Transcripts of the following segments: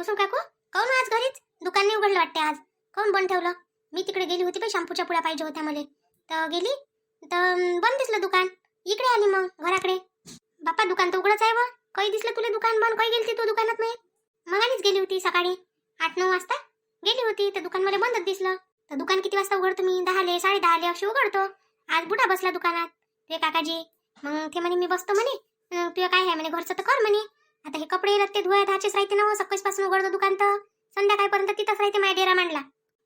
कुसुम काकू, काऊन आज घरीच? दुकान नाही उघडलं वाटते आज. काऊन बंद ठेवलं? मी तिकडे गेली होती, पण शॅम्पूच्या पुड्या पाहिजे होत्या मला. तर गेली तर बंद दिसलं दुकान. इकडे आली मग घराकडे. बाप्पा, दुकान तर उघडच आहे व. काही दिसलं तुला दुकान बंद? काही गेली तू दुकानात? नाही, मगानीच गेली होती सकाळी 8-9 वाजता गेली होती. तर दुकान मला बंदच दिसलं. तर दुकान किती वाजता उघडतो मी? 10ले 10:30 अशी उघडतो. आज बुडा बसला दुकानात, ते काकाजी. मग ते म्हणे मी बसतो म्हणे. तुझं काय आहे म्हणे, घरचं तर कर म्हणे. आता हे कपडे रत्ते धुवाय धाचेच राहते ना, सकाळपासून उघडतो दुकान तर संध्याकाळपर्यंत तिथंच राहते. माझ्या डेरा मांडला.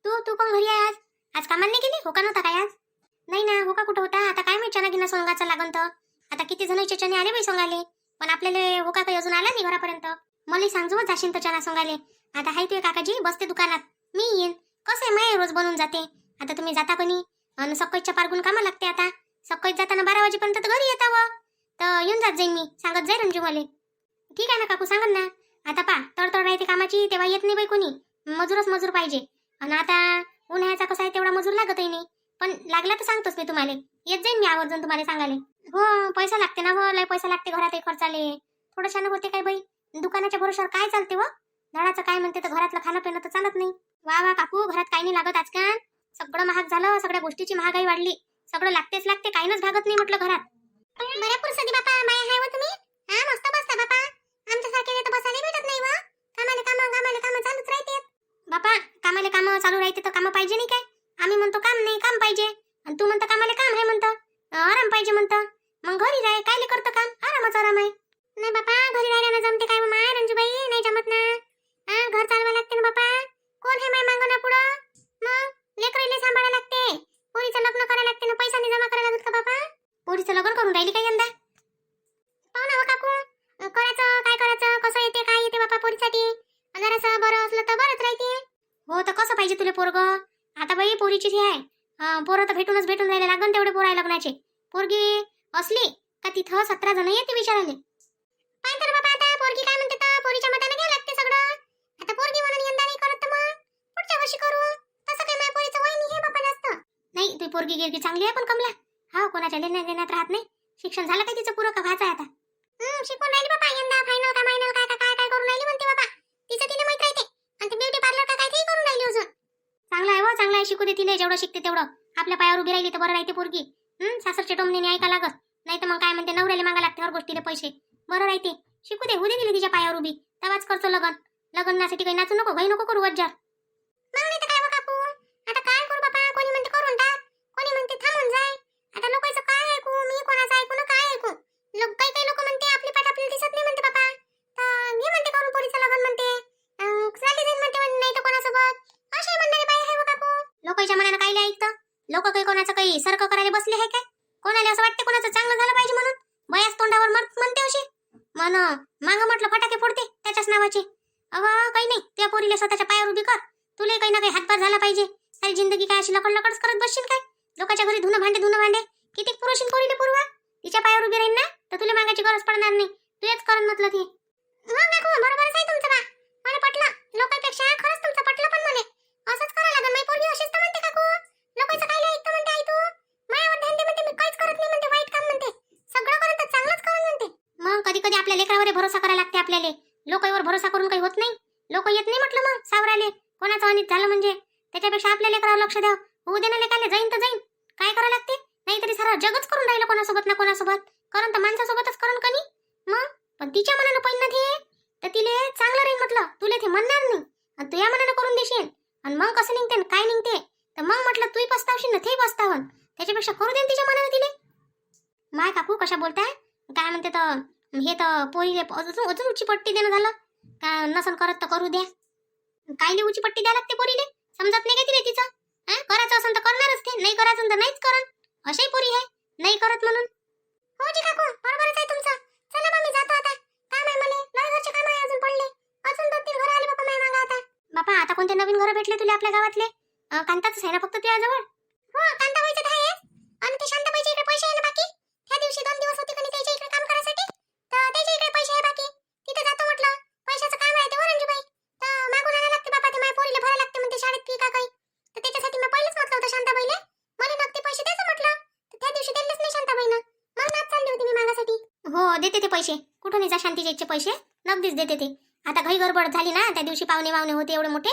तू कोण घरी आहे आज? आज कामाला नाही गेली? हो का नव्हता काय आज? नाही ना, हो का कुठं होता? आता काय माहिती, चना गिना सोंगाचा लागन तर. आता किती जणांचे चणे आले बाई सोंगाले, पण आपल्याला हो का काही अजून आला नाही घरापर्यंत. मला सांगजो जाशील तर चना सोंगाले. आता हाय तुझे काकाजी बसते दुकानात, मी येईन. कसं आहे, माय रोज बनवून जाते. आता तुम्ही जाता कोणी? आणि सकाळच्या पारगून कामा लागते. आता सकाळी जाताना 12 वाजेपर्यंत तर घरी येतावं. तर येऊन जात जाईन मी, सांगत जाई रंजू मला. ठीक आहे ना काकू, सांगत ना. आता पा तडतड राहते कामाची, तेव्हा येत नाही बाई कोणी. मजूरच मजूर पाहिजे. आणि आता उन्हाळ्याचा कसा आहे, तेवढा मजूर लागतही नाही. पण लागला तर सांगतोच मी तुम्हाला. येत जाईन मी आवर्जून तुम्हाला सांगाले. हो, पैसा लागते ना हो, लय पैसा लागते घरात खर्चाले. थोडं होते काय बाई, दुकानाच्या भरोशावर काय चालते व. झाडाचं काय म्हणते तर घरातलं खाणं पिणं तर चालत नाही. वा वा काकू, घरात काही नाही लागत आजकाल. सगळं महाग झालं, सगळ्या गोष्टीची महागाई वाढली. सगळं लागतेच लागते, काहीच भागत नाही म्हटलं घरात. बऱ्या पुरसदी बापा, माय हाय व तुम्ही. हा, मस्त बसता बापा. आमच्यासारखे तर बसायला भेटत नाही व. कामाले काम चालूच राहते बापा. कामाले काम चालू राहते तर काम पाहिजे नाही काय? आम्ही म्हणतो काम नाही, काम पाहिजे. आणि तू म्हणतो कामाले काम आहे, म्हणतो आराम पाहिजे म्हणतो. मग घरी राह, कायले करतं काम? आरामच आराम आहे. नाही बापा, घरी राहायला जमते काय माय रंजूबाई? नाही जमत ना. घर चालवा लागते ना बापा. कोण हे माय मागं ना पुढं? मग लेकराईले सांभाळायला लागते. पोरीचं लग्न करायला लागते ना, पैसा नाही जमा करायला लागत का बापा? पोरीचं लग्न करून राहिली काय यंदा? पाहू ना काकू, करायचं काय करायचं, कसं येते काय येते बापा पोरीसाठी. जरासं बरं असलं तर बरंच राहते. हो, तर कसं पाहिजे तुला पोरग? आता बाई पोरीचीच हे आहे. पोरं तर भेटून राहिले, लागन तेवढे पोर आहे लग्नाचे. पोरगी असली का तिथं 17 जण येते विचारायला. काय तर बाबा, आता पोरगी काय म्हणते तर पोरीच्या मताने घ्या लागते सगळं. आता पोरगी म्हणून यंदा नाही करत तर मग पुढच्या वर्षी करू. तसं काय माझ्या पोरीचं वय नाही हे बाबा जास्त. नाही, तुझी पोरगी गिरगी चांगली आहे, पण कमला हा कोणाच्या लेण्यात देण्यात राहत नाही. शिक्षण झालं काय तिचं पुरं का व्हायचं आता? शिकून राहिली बाबा, यंदा फायनल का मायनल काय काय करून राहिली म्हणते बाबा. तिचं तिला माहित राहते. आणि ते ब्युटी पार्लर का काय ते करून राहिली अजून. चांगलं आहे व, चांगलं आहे. शिकू दे तिला, जेवढं शिकते तेवढं. आपल्या पायावर उभी राहिली तर बरं राहते पोरगी. सासरचे टोमणे ऐका लागत नाही तर मग काय म्हणते, नवऱ्याला मागा लागते हर गोष्टीला पैसे. बरं राहते, शिकू दे, होऊ दे तिला तिच्या पायावर उभी. तेव्हाच करतो लग्न. लग्नासाठी काही नाचू नको, घाई नको करू वज्जा. मग नाही तर काय व काकू, आता काय करू बाबा? कोणी म्हणते करून टाक, कोणी म्हणते थांबून जाय. आता लोकांचं काय ऐकू मी, कोणाचं ऐकू ना काय ऐकू? काही लोक म्हणते आपली पाठ आपल्याला दिसत नाही म्हणते बाबा. तर मी म्हणते करून पोरीचं लग्न म्हणते. चालली जाईल म्हणते, नाही तर कोणासोबत असे म्हणणारे बाई आहे व काकू. लोकांच्या मनानं काय ऐकतं? लोक काही कोणाचं काही सारखं करायला बसले आहे काय? कोणाला असं वाटते कोणाचं चांगलं झालं पाहिजे म्हणून? बयाच तोंडावर म्हणते अशी मन मांग म्हटलं फटाके फोडते त्याच्याच नावाचे. काही नाही, त्या पोरीला स्वतःच्या पायावर उभी कर. तुला काही ना काही हातभार झाला पाहिजे. सारी जिंदगी काय अशी लकडच करत बसशील काय? लोकांच्या घरी धुणं भांडे किती पुरवशील पोरीला पुरवा? तिच्या पायावर उभी राहील ना तर तुला मागायची गरज पडणार नाही. तुझेच करून म्हटलं ते. बरोबरच आहे तुमचं बा. मला पटलं. लोकांपेक्षा खरंच तुमचं पटलं, पण मला असंच करायला लागेल. माझी पोरगी अशीच तर म्हणते काकू. लोकांचं काय ऐकतं म्हणते आई तू. मायावर ध्यान दे म्हणते, मी काहीच करत नाही म्हणते, वाईट काम म्हणते. सगळं करत तर चांगलंच करून म्हणते. मग कधी कधी आपल्या लेकरावर भरोसा करायला लागते आपल्याला. लोकांवर भरोसा करून काही होत नाही. लोक येत नाही म्हटलं मग सावराले. कोणाचं अनित झालं म्हणजे त्याच्यापेक्षा आपल्या लेकरावर लक्ष द्यावं. होऊ दे ना लेकाले, जाईन तर जाईन. काय करायला लागते? नाहीतरी सारं जगच करून राहिलं कोणासोबत ना कोणासोबत. करून तर माणसासोबतच करून कनी. मग पण तिच्या मनानं पहिलं ते तर तिले चांगलं राहील म्हटलं. तुला ते म्हणणार नाही आणि तू या मनानं करून देशील. आणि मग कसं निघते काय निघते तर मग म्हटलं तूही पस्तावशील ना, ते पस्तावन. त्याच्यापेक्षा करू दे तिच्या मनानं तिले. माय काकू कशा बोलताय? काय म्हणते तर हे तर पोरीले अजून उची पट्टी देणं झालं का? नसन करत तर करू द्या. कायले उची पट्टी द्या लागते पोरीले? समजत नाही का तिले तिचं? करायचं असेल तर करणारच ते, नाही करायचं तर नाहीच करन. अशाही पोरी आहे नाही करत म्हणून. हो जी काकू, बरोबरच आहे तुमचं. चला मग मी जातो आता. काम आहे मला, लय घरचे काम आहे अजून पडले. अजून 2-3 घर आले बापा माझ्या मागं आता. बापा, आता कोणते नवीन घर भेटले तुला आपल्या गावातले? कांताच आहे ना फक्त तुझ्या जवळ? हो, कांताबाईचं तर आहे. आणि ते शांताबाईच्या इकडे पैसे आहे ना बाकी. त्या दिवशी 2 दिवस होते कणी त्याच्या इकडे काम करायसाठी, तर त्याच्या इकडे पैसे आहे बाकी. तिथे जातो म्हटलं. पैशाचं काम आहे ते वरंजूबाई. तर मागून आणायला लागते बापा, ते माझ्या पोरीला भरायला लागते म्हणते शाळेत फी का काही. तर त्याच्यासाठी मी पहिलेच म्हटलं होतं शांताबाईला, मला नक्की पैसे द्यायचं म्हटलं. तर त्या दिवशी दिलेच नाही शांताबाईनं. मग नाच चालली होती मी मागासाठी. हो, देते ते पैसे. कुठून येतात शांतीचे इच्छे पैसे? नगदीच देते ते. आता घाई गडबड झाली ना, त्या दिवशी पाहुणे वावणे होते एवढे मोठे,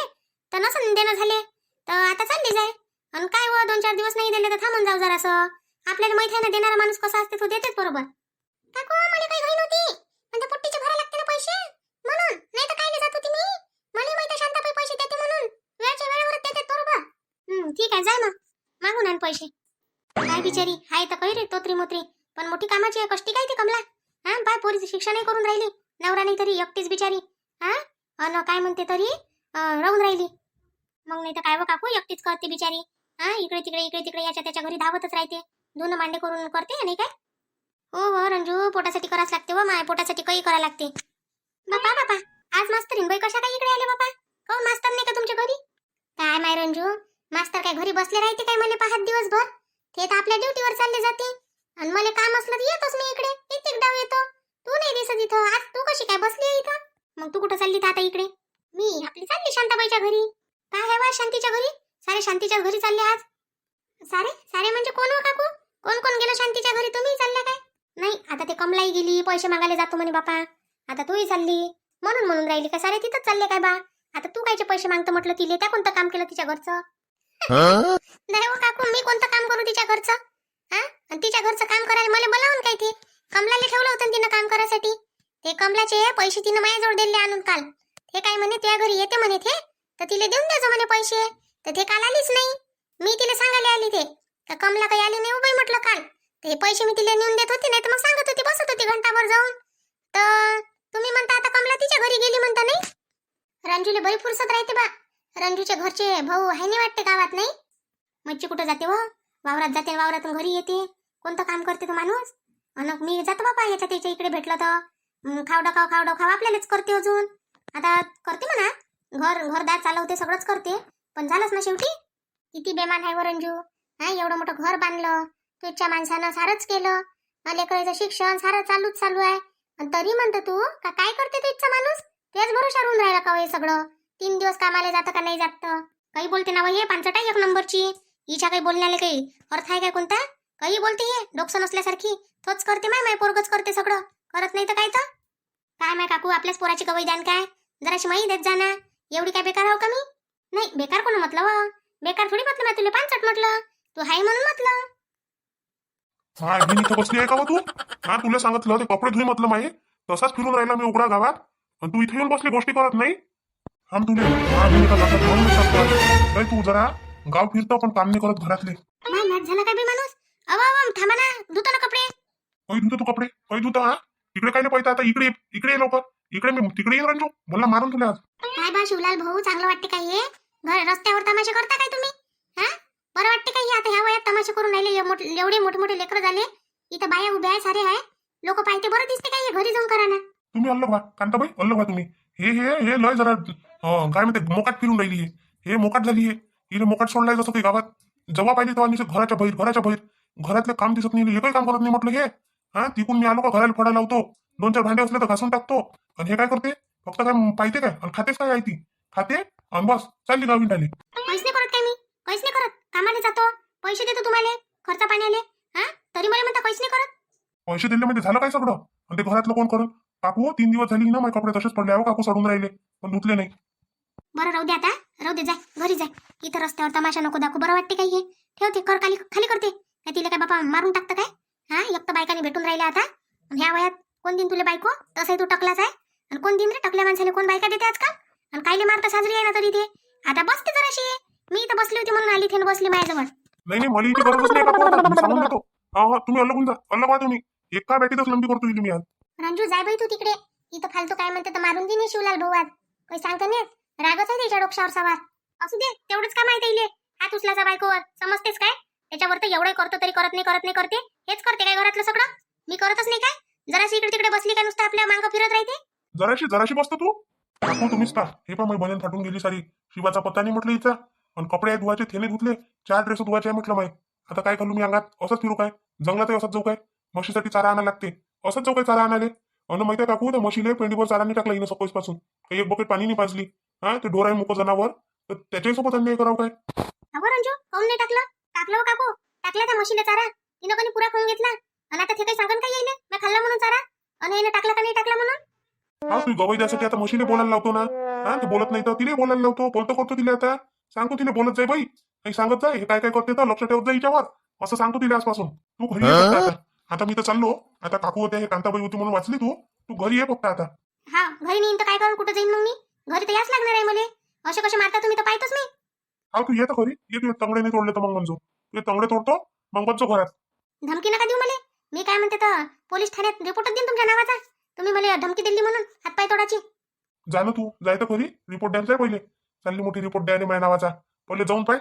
तर नसन देणं झाले, तर आता चालली जाय. आणि काय हो, 2-4 दिवस नाही दिले तर थांबून जाऊ जरासं. आपल्याला माहिती आहे ना, देणारा माणूस कसा असते तो देतेच बरोबर. काकू मला काही घाई नव्हती, पण त्या पोट्टीचे भरायला लागते ना पैसे, म्हणून. नाही तर काय जात होती मी. मला माहिती शांताबाई पैसे देते म्हणून, वेळच्या वेळेवर देते बरोबर. ठीक आहे, जाय मग मागून आण पैसे. काय बिचारी हाय तर काही रे तोत्री मोत्री, पण मोठी कामाची आहे, कष्टी काय ती कमला. हा बाय, पोरीची शिक्षा नाही करून राहिली, नवरा नाही तरी एकटीच बिचारी. हा अन काय म्हणते तरी राहून राहिली. मग नाही तर काय व काकू, एकटीच करते बिचारी. हा इकडे तिकडे याच्या त्याच्या घरी धावतच राहते, धुणं मांडे करून करते नाही काय. हो हो रंजू, पोटासाठी करावंच लागते व, माय पोटासाठी काही करा लागते. बापा बापा, आज मास्तरीन बाई कशा काय इकडे आले बापा? काऊन मास्तर नाही का तुमच्या घरी? काय माय रंजू, मास्तर काय घरी बसले राहते काय मला पाहत दिवसभर? ते तर आपल्या ड्युटीवर चालले जाते, आणि मला काम असलं तर येतोच मी इकडे, एक डाव येतो. तू नाही दिसत इथं, आज तू कशी काय बसली आहे इथं? मग तू कुठं चालली तर आता इकडे? मी आपली चालली शांताबाईच्या घरी. काय आहे वा शांतीच्या घरी? सारे शांतीच्या घरी चालले आज. सारे सारे म्हणजे कोण हो काकू? कोण कोण गेलं शांतीच्या घरी? तुम्ही चालल्या काय? नाही, आता ते कमलाई गेली, पैसे मागायला जातो म्हणे बापा. आता तूही चालली, म्हणून राहिली का? सारे तिथंच चालले काय बा? आता तू कायचे पैसे मागतो म्हटलं तिले? त्या कोणतं काम केलं तिच्या घरचं? नाही हो काकू, मी कोणतं काम करू तिच्या घरचं? हा, आणि तिच्या घरचं काम करायला मला बोलावून काय? ते कमलाला ठेवलं होतं तिनं काम करायसाठी. ते कमलाचे पैसे तिनं माझ्याजवळ दिले आणून काल. ते काय म्हणे त्या घरी येते म्हणे ते, तर तिला देऊन द्यायचं म्हणे पैसे. तर ते काल आलीच नाही. मी तिला सांगायला आली ते, का कमला काही आली नाही उभी म्हटलं काल. ते पैसे मी तिला नेऊन देत होते, नाही तर मग सांगत होती, बसत होती घंटाभर जाऊन. तर तुम्ही म्हणता आता कमला तिच्या घरी गेली म्हणता नाही? रंजूला बरी फुरसत राहते बा. रंजूच्या घरचे भाऊ आहे नाही वाटते गावात, नाही? मच्छी कुठं जाते व? वावरात जाते, वावरातून घरी येते. कोणतं काम करते तो माणूस? अन मी जातो बापा याच्या त्याच्या इकडे भेटलं तर खाव आपल्यालाच करते अजून. आता करते म्हणा, घरदार चालवते, सगळंच करते, पण झालंच ना शेवटी. किती बेमान आहे व रंजू. हा, एवढं मोठं घर बांधलं तुझ्या माणसानं, सारंच केलं, लेकराचं शिक्षण सारं चालू आहे, आणि तरी म्हणतो तू का काय करते तुझचा माणूस? तेच भरोशा राहून राहिला का हे सगळं? 3 दिवस कामाला जातं का नाही जात? काही बोलते ना हे पांचट आहे एक नंबरची. हिच्या काही बोलण्याला काही अर्थ आहे काय कोणता? काही बोलते हे डोकसं नसल्यासारखी. तोच करते माय पोरगच करते सगळं, करत नाही तर काय? तर काय माय काकू, आपल्याच पोराची गवई द्यान काय? जराशी माही देत जा ना. एवढी काय बेकार हो का मी? नाही बेकार कोण म्हटलं व? बेकार थोडी म्हटलं मी तुला, पांचट म्हटलं. तू हाय म्हणून म्हटलं. हा, मी इथं बसली आहे का मग तू? हा, तुला सांगितलं ते कपडे धुई म्हटलं माये, तसाच फिरून राहिला मी उघडा गावात, आणि तू इथे येऊन बसली गोष्टी करत नाही. थांब तुले, हा मी एका लक्षात म्हणून काय तू जरा गाव फिरतो पण काम नाही करत घरातले. नाही नाच झाला काय बे माणूस? अव थांबा ना, धुतो ना कपडे. काही धुतो तू कपडे, काही धुतो? हा, इकडे काय नाही पाहिजे आता, इकडे ये लवकर. इकडे मी तिकडे येईन रंजू, मला मारून तुला आज. काय बा शिवलाल भाऊ, चांगलं वाटते काय हे? घर रस्त्यावर तमाशे करता काय तुम्ही? हा, बरं वाटते काय हे? आता ह्या वयात तमाशे करून राहिले, एवढे मोठे लेकरं झाले, इथं बाया उभ्या आहे, सारे आहे लोक, पाहिजे बरं दिसते काय? घरी जाऊन करा ना. तुम्ही अल्लग व्हा कांताबाई, अल्लग व्हा तुम्ही. हे हे हे लय जरा काय म्हणते, मोकाट फिरून राहिली. हे मोकाट झाली आहे. हिने मोकाट सोडलाय जसं काही गावात. जेव्हा पाहिजे तेव्हा निश्चित घराच्या बाहेर घरातले काम दिसत नाही, एकही काम करत नाही म्हटलं हे. हा, तिकून मी आलो का घराला फडायला लावतो, 2-4 भांडे असले तर घासून टाकतो, आणि हे काय करते फक्त काय पाहिजे काय, आणि खातेच काय आहे ती? खाते आणि बस चालली गावी टाली. काहीच नाही करत काय मी? काहीच नाही करत. कामाला जातो, पैसे देतो तुम्हाला खर्चा पाण्याले, हा, तरी मला म्हणता काहीच नाही करत. पैसे दिले म्हणजे झालं काय सगळं? आणि ते घरातलं कोण करत? काकू 3 दिवस झाली ना, माझे कपडे तसेच पडले आहे, काकू सोडून राहिले, पण धुतले नाही. बरं राहू दे, आता राहू दे, जाय घरी जाय. इथं रस्त्यावर तमाशा नको दाखवू, बरं वाटते काय हे? ठेवते, कर खाली करते काय? तिला काय बापा मारून टाकतं काय? हा, एक तर बायकाने भेटून राहिल्या आता, ह्या वयात कोण दिन तुला बायको? तसंही तू टकलाच आहे, आणि कोण दिन रे टकल्या माणसाने कोण बायका देते आजकाल? आणि कायले मारता साजरी आहे ना तरी ते. आता बसते जराशी, मी इथं बसली होती म्हणून आली, थेन बसली माझ्याजवळ. नाही मला इथे गरजच नाही काकू, आता मी सांगून देतो. हा, तुम्ही अलग जा, अलग व्हा तुम्ही. एका बॅटीतच लंबी करतो मी आज. रंजू जाय बाई तू तिकडे, इथं फालतू काय म्हणते तर मारून दे नाही शिवलाल भाऊ आज. काही सांगता नाही, रागच आहे त्याच्या डोक्यावर सवार. असू दे, तेवढंच का माहिती येईल हात उचलाचा बायकोवर, समजतेस काय? त्याच्यावर तर एवढं करतो तरी करत नाही करते. हेच करते काय घरातलं सगळं? मी करतच नाही काय? जराशी इकडे तिकडे बसली काय नुसतं आपल्या मागं फिरत राहते? जराशी बसतो तू काकू, तुम्हीच का? हे पण बनेन फाटून गेली सारी. शिवाचा पत्ता नाही म्हटलं हिचा, आणि कपडे धुवायचे, थेने धुतले, 4 ड्रेस धुवायचे आहे म्हटलं माय. आता काय घालू मी अंगात? असंच फिरू काय? जंगलातही असंच जाऊ काय? म्हशीसाठी चारा आणायला लागते, असंच जाऊ काय चारा आणायला? अन माहिती आहे काकू, त्या म्हशीले पेंडीवर चारा नाही टाकला हिनं सकाळपासून, काही एक बकेट पाणी नाही पाजली. हा, ते ढोर आहे मुक जनावर, तर त्याच्याही सोबत अन्याय करावं काय? अगं रंजू, काऊन नाही टाकलं? टाकलं हो काकू, टाकला त्या म्हशीला चारा, तिनं कोणी पुरा खाऊन घेतला, आणि आता ते काही सांगून काय येईल मी खाल्ला म्हणून चारा, आणि हिनं टाकला का नाही टाकला म्हणून? हा, तू गवई द्यासाठी आता म्हशीने बोलायला लावतो ना. हा ते बोलत नाही तर तिने बोलायला लावतो. बोलतो करतो तिला आता. सांगतो तिने बोलत जाय बाई. काही सांगत जाय हे काय काय करते तर लक्ष ठेवत जाय हिच्यावर. असं सांगतो तिला आजपासून. तू घरी ये फक्त आता. आता मी तर चाललो. आता काकू होत्या हे कांताबाई होती म्हणून वाचली तू. तू घरी ये फक्त आता. हा घरी नेईन तर काय करून कुठं जाईन मग मी? घरी तर याच लागणार आहे मला. असे कसे मारता तुम्ही तर पाहतोच मी. हा तू ये तर खरी. ये तू तंगडे नाही तोडले तर मग म्हणजो. तू तंगडे तोडतो मग बसजो घरात. धमकी नका देऊ मला. मी काय म्हणते तर पोलीस ठाण्यात रिपोर्टच देईन तुमच्या नावाचा. तुम्ही मला धमकी दिली म्हणून हातपाय तोडाची. जा ना तू. जाय तर खरी. रिपोर्ट द्यायचा पहिले. चालली मोठी रिपोर्ट द्यायला माझ्या नावाचा. पहिले जाऊन पाय.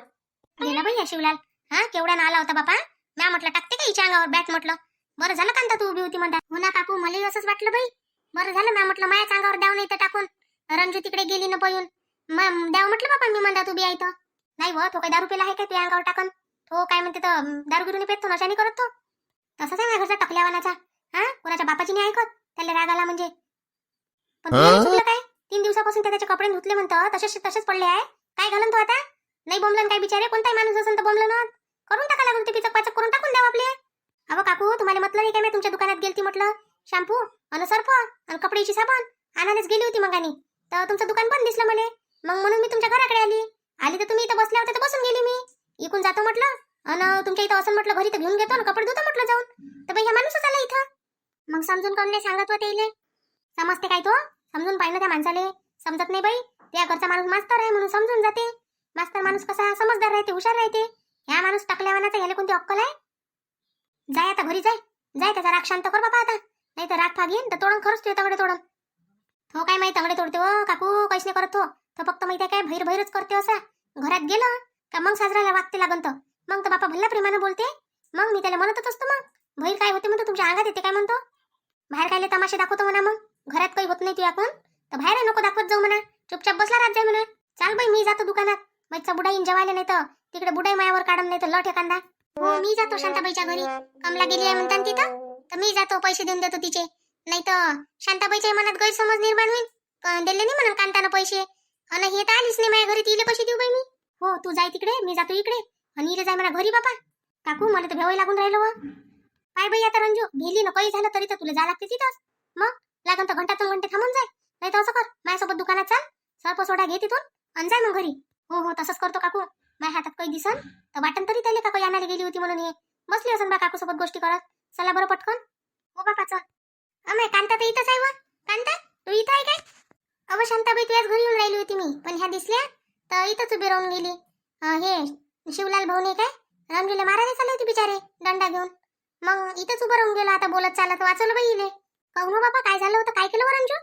गेला बाई या शिवलाल. हा केवढा आला होता बापा. म्या म्हटलं टाकते का हिच्या अंगावर बॅट म्हटलं. बरं झालं कांता तू उभी होती म्हणता. हो ना काकू मलाही असंच वाटलं बाई. बरं झालं म्या म्हटलं मायाच अंगावर द्याव नाही तर टाकून. रंजू तिकडे गेली ना पळून. मग द्याव म्हटलं बापा मी म्हणता तू बी आहे तर. नाही व तो काय दारू पिला आहे का तुझ्या अंगावर टाकून. तो काय म्हणते तर दारू गिरून पेत तो नशाने करत तो. तसंच आहे माझ्या घरचा टकल्यावानाचा. हा कोणाच्या बापाची नाही ऐकत. त्याला राग आला म्हणजे. पण तुला चुकलं काय? 3 दिवसापासून त्याचे कपडे धुतले म्हणतं तसेच पडले आहे. काय घालन तो आता? नाही बोंबलन काय बिचारे. कोणताही माणूस असेल तर बोंबलं ना. करून टाका लागून ते पिचक पाचक करून टाकून द्यावं आपले. अहो काकू तुम्हाला म्हटलं नाही काय मी तुमच्या दुकानात गेलती म्हटलं. शॅम्पू आणि सर्फ आणि कपड्याची साबण आणायलाच गेली होती मग आणि तर तुमचं दुकान बंद दिसलं मला. मग म्हणून मी तुमच्या घराकडे आली तर तुम्ही इथं बसल्या होत्या तर बसून गेली मी. इकून जातो म्हटलं आणि तुमच्या इथं असं म्हटलं घरी तर घेऊन घेतो ना कपडे धुतो म्हटलं जाऊन. तर बाई हा माणूसच आला इथं. मग समजून कोण नाही सांगत होते इले. समजते काय तो? समजून पाहिजे त्या माणसाले. समजत नाही बाई. त्या घरचा माणूस मास्तर आहे म्हणून समजून जाते. मास्तर माणूस कसा समजदार राहते हुशार राहते. ह्या माणूस टाकल्यावानाचा ह्याला कोणती अक्कल आहे? जाय आता घरी जाय. जाय त्याचा राग शांत कर बाबा आता. नाही तर राग फाग येईन तर तोडून खरंच तुझे तंगडे तोडून. तो काय माहिती तंगडे तोडते हो काकू. काहीच नाही करत तो फक्त माहिती काय भैरच करते असा. घरात गेलं का मग साजराला वागते लागन तर. मग तर बापा भल्ला प्रेमानं बोलते. मग मी त्याला म्हणतच असतो मग भैर काय होते म्हणतो तुमच्या अंगात येते काय म्हणतो. बाहेर कायले तमाशे दाखवतो म्हणा. मग घरात काही होत नाही तू आपण तर बाहेर नको दाखवत जाऊ म्हणा. चुपचाप बसला राहत जाय म्हणा. चाल बाई मी जातो दुकानात. मैचा बुडा येईन जेवायला नाही तर तिकडे बुडाई मायावर काढून नाही तर लठ एखादा. हो मी जातो शांताबाईच्या घरी. कमला गेली आहे म्हणतात तिथं तर मी जातो पैसे देऊन देतो तिचे. नाही तर शांताबाईच्या मनात गैरसमज निर्माण होईल. दिले नाही म्हणून कांतानं पैसे आणि हे तर आलीच नाही माझ्या घरी. तिले पैसे देऊ बाई मी. हो तू जाय तिकडे मी जातो इकडे आणि इले जाय म्हणा घरी बापा. काकू मला तर भेवाई लागून राहिलो. काय बाई आता रंजू भेली ना काही झालं तरी तर तुला जा लागते तिथंच. मग लागन तर घंटा 2 घंटे थांबून जाय. नाही तर असं कर माझ्यासोबत दुकानात चाल. सर्प सोडा घे तिथून आणि जाय मग घरी. हो तसंच करतो काकू. माझ्या हातात काही दिसन तर वाटण तरी त्याला का काही आणायला गेली होती म्हणून हे बसली असन बा काकू सोबत गोष्टी करत. चला बरं पटकन. हो बापा चल. अमय कांता तर इथंच आहे व. कांता तू इथं आहे काय? अव शांताबाई तुझ्याच घरी येऊन राहिली होती मी पण ह्या दिसल्या तर इथंच उभी राहून गेली. हे शिवलाल भाऊ नाही काय रंजूला मारायला चालले होते बिचारे दंडा घेऊन. मग इथंच उभं राहून गेलो. आता बोलत चालत वाचवलं बाई इले. कहू बाबा काय झालं होतं? काय केलं व रंजू?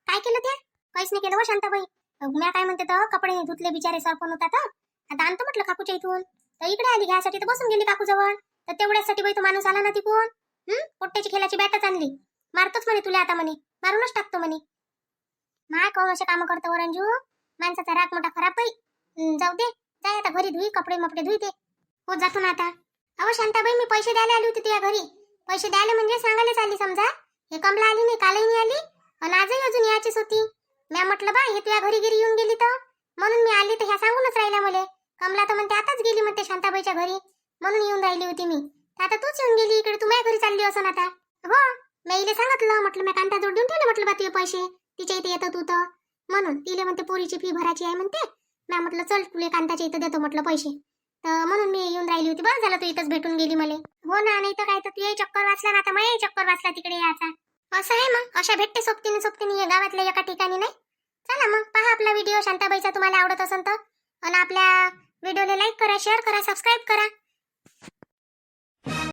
काय केलं त्या? काहीच नाही केलं व शांताबाई. म्या काय म्हणते तर कपडे धुतले बिचारे सरपण होता तर आता आणतो म्हटलं काकूच्या इथून तर इकडे आली घ्यायसाठी तर बसून गेली काकू जवळ. तर तेवढ्यासाठी बाई तो माणूस आला ना तिकून. पोट्ट्याची खेळाची बॅटच आणली. मारतोच म्हणे तुला आता म्हणे. मारूनच टाकतो म्हणे. माय कोण असे काम करतो व रंजू. माणसाचा राग मोठा खराब बाई. जाऊ दे जाय आता घरी धुई कपडे मपडे धुई. हो जातो ना आता. अहो शांताबाई मी पैसे द्यायला आली होती तुझ्या घरी. पैसे द्यायला म्हणजे सांगायलाच आली समजा. हे कमला आली नाही कालही नाही आली आणि आजही अजून याचीच होती. म्या म्हटलं बा हे तुझ्या घरी गिरी येऊन गेली तर म्हणून मी आली तर ह्या सांगूनच राहिल्या मला. कमला तर म्हणते आताच गेली म्हणते शांताबाईच्या घरी म्हणून येऊन राहिली होती मी. आता तूच येऊन गेली इकडे. तू माझ्या घरी चालली असं आता. हो मी इले सांगितलं म्हटलं मी कांता जोड देऊन ठेवले म्हटलं बा तुझे पैसे. तिच्या इथे येतं तू तर म्हणून तिले म्हणते पोरीची फी भरायची आहे म्हणते. म्या म्हटलं चल तुले कांताच्या इथं देतो म्हटलं पैसे. तर म्हणून मी येऊन राहिली होती. बरं झालं तू इथंच भेटून गेली मला. हो ना नाही तर काय तर तू चक्कर वाचला ना आता मग चक्कर वाचला तिकडे याचा. असं आहे मग अशा भेटते सोबतीने या गावातल्या एका ठिकाणी नाही. चला मग पहा आपला व्हिडिओ शांताबाईचा तुम्हाला आवडत असेल तर आणि आपल्या व्हिडिओला लाईक करा शेअर करा सबस्क्राईब करा.